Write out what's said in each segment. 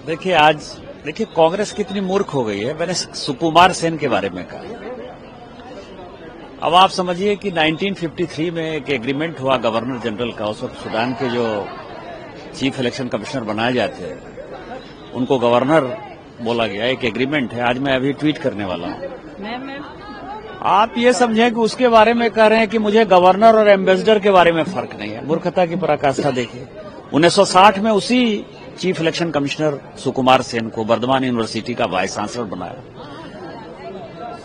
देखिए कांग्रेस कितनी मूर्ख हो गई है। मैंने सुकुमार सेन के बारे में कहा। अब आप समझिए कि 1953 में एक एग्रीमेंट हुआ गवर्नर जनरल का। उस वक्त सूडान के जो चीफ इलेक्शन कमिश्नर बनाए जाते उनको गवर्नर बोला गया। एक एग्रीमेंट है। आज मैं अभी ट्वीट करने वाला हूं। आप ये समझें कि उसके बारे में कह रहे हैं कि मुझे गवर्नर और एम्बेसडर के बारे में फर्क नहीं है। मूर्खता की पराकाष्ठा देखिए। 1960 में उसी chief election commissioner Sukumar Sen को बर्धमान यूनिवर्सिटी का वाइस चांसलर बनाया।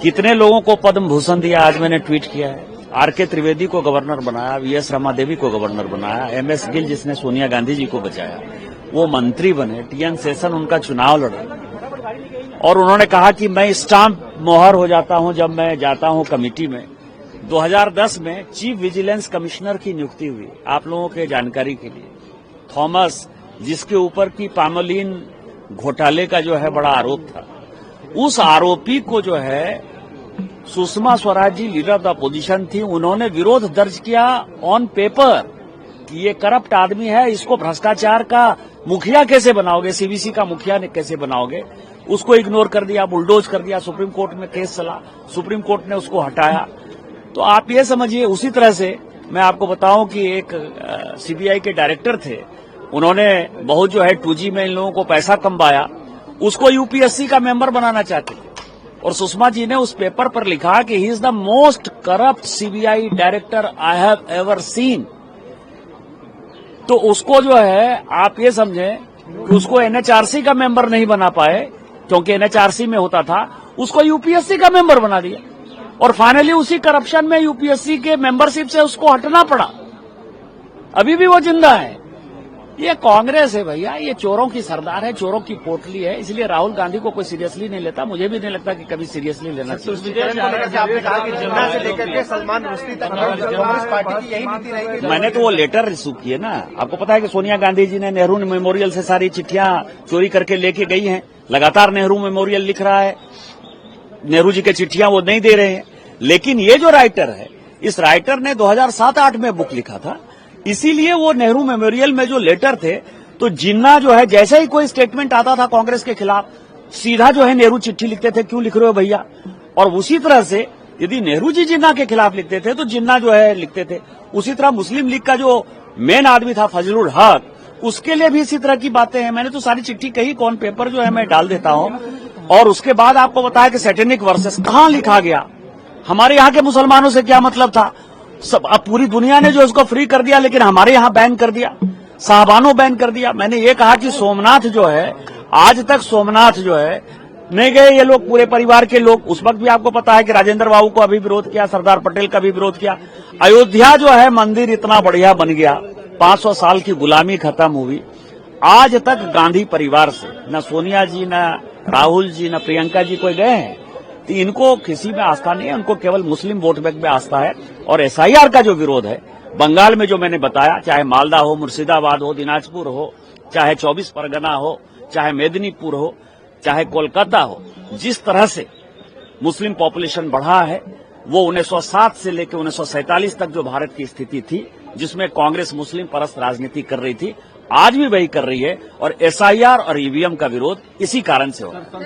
कितने लोगों को पद्म भूषण दिया, आज मैंने ट्वीट किया है। आर.के. त्रिवेदी को गवर्नर बनाया, वी.एस. रमादेवी को गवर्नर बनाया, एम.एस. गिल जिसने सोनिया गांधी जी को बचाया वो मंत्री बने, टी.एन. शेषन उनका चुनाव लड़ा और उन्होंने कहा कि मैं स्टाम्प मोहर हो जाता हूं जब मैं जाता हूं कमेटी में। 2010 में चीफ विजिलेंस कमिश्नर की नियुक्ति हुई। आप लोगों के जानकारी के लिए थॉमस, जिसके ऊपर की पामोलिन घोटाले का जो है बड़ा आरोप था, उस आरोपी को जो है Sushma Swaraj ji leader of the opposition थी, उन्होंने विरोध दर्ज किया ऑन पेपर कि ये करप्ट आदमी है, इसको भ्रष्टाचार का मुखिया कैसे बनाओगे, सीबीसी का मुखिया ने कैसे बनाओगे। उसको इग्नोर कर दिया, बुलडोज कर दिया। सुप्रीम कोर्ट में केस चला, सुप्रीम कोर्ट ने उसको हटाया। तो आप ये समझिए, उसी तरह से मैं आपको बताऊं कि एक सीबीआई के डायरेक्टर थे, उन्होंने बहुत जो है 2G में इन लोगों को पैसा कमवाया, उसको यूपीएससी का मेंबर बनाना चाहते थे। और सुषमा जी ने उस पेपर पर लिखा कि he is the most corrupt CBI director I have ever seen. तो उसको जो है आप ये समझें कि उसको एनएचआरसी का मेंबर नहीं बना पाए, क्योंकि एनएचआरसी में होता था, उसको यूपीएससी का मेंबर बना दिया। और फाइनली उसी करप्शन में यूपीएससी के मेंबरशिप से उसको हटना पड़ा। अभी भी वो जिंदा है। ये कांग्रेस है भैया, ये चोरों की सरदार है, चोरों की पोटली है। इसलिए राहुल गांधी को कोई सीरियसली नहीं लेता, मुझे भी नहीं लगता कि कभी सीरियसली लेना चाहिए। आपने कहा कि जिन्ना से लेकर के सलमान रुश्दी तक कांग्रेस पार्टी की यही नीति रहेगी। मैंने तो वो लेटर रिसीव किए ना। आपको पता है कि सोनिया गांधी जी ने नेहरू मेमोरियल से सारी चिट्ठियां चोरी करके लेके गई हैं। लगातार नेहरू मेमोरियल लिख रहा है, नेहरू जी की चिट्ठियां वो नहीं दे रहे हैं। लेकिन ये जो राइटर है, इस राइटर ने 2007-8 में बुक लिखा था, इसीलिए वो नेहरू मेमोरियल में जो लेटर थे, तो जिन्ना जो है जैसे ही कोई स्टेटमेंट आता था कांग्रेस के खिलाफ, सीधा जो है नेहरू चिट्ठी लिखते थे, क्यों लिख रहे हो भैया। और उसी तरह से यदि नेहरू जी जिन्ना के खिलाफ लिखते थे तो जिन्ना जो है लिखते थे। उसी तरह मुस्लिम लीग का जो मेन आदमी था फजलुल हक, उसके लिए भी इसी तरह की बातें हैं। मैंने तो सारी चिट्ठी कही, कौन पेपर जो है मैं डाल देता हूं। और उसके बाद आपको बताया कि सैटेनिक वर्सेस कहां लिखा गया, हमारे यहाँ के मुसलमानों से क्या मतलब था। सब अब पूरी दुनिया ने जो उसको फ्री कर दिया, लेकिन हमारे यहाँ बैन कर दिया, साहबानों बैन कर दिया। मैंने ये कहा कि सोमनाथ जो है, आज तक सोमनाथ जो है नहीं गए ये लोग, पूरे परिवार के लोग। उस वक्त भी आपको पता है कि राजेंद्र बाबू को अभी विरोध किया, सरदार पटेल का भी विरोध किया। अयोध्या जो है मंदिर इतना बढ़िया बन गया, 500 साल की गुलामी खत्म हुई। आज तक गांधी परिवार से न सोनिया जी, न राहुल जी, न प्रियंका जी कोई गए हैं। तो इनको किसी में आस्था नहीं है, उनको केवल मुस्लिम वोट बैंक में आस्था है। और एसआईआर का जो विरोध है बंगाल में, जो मैंने बताया, चाहे मालदा हो, मुर्शिदाबाद हो, दिनाजपुर हो, चाहे 24 परगना हो, चाहे मेदिनीपुर हो, चाहे कोलकाता हो, जिस तरह से मुस्लिम पॉपुलेशन बढ़ा है, वो 1907 से लेकर 1947 तक जो भारत की स्थिति थी, जिसमें कांग्रेस मुस्लिम परस्त राजनीति कर रही थी, आज भी वही कर रही है। और एसआईआर और ईवीएम का विरोध इसी कारण से होगा।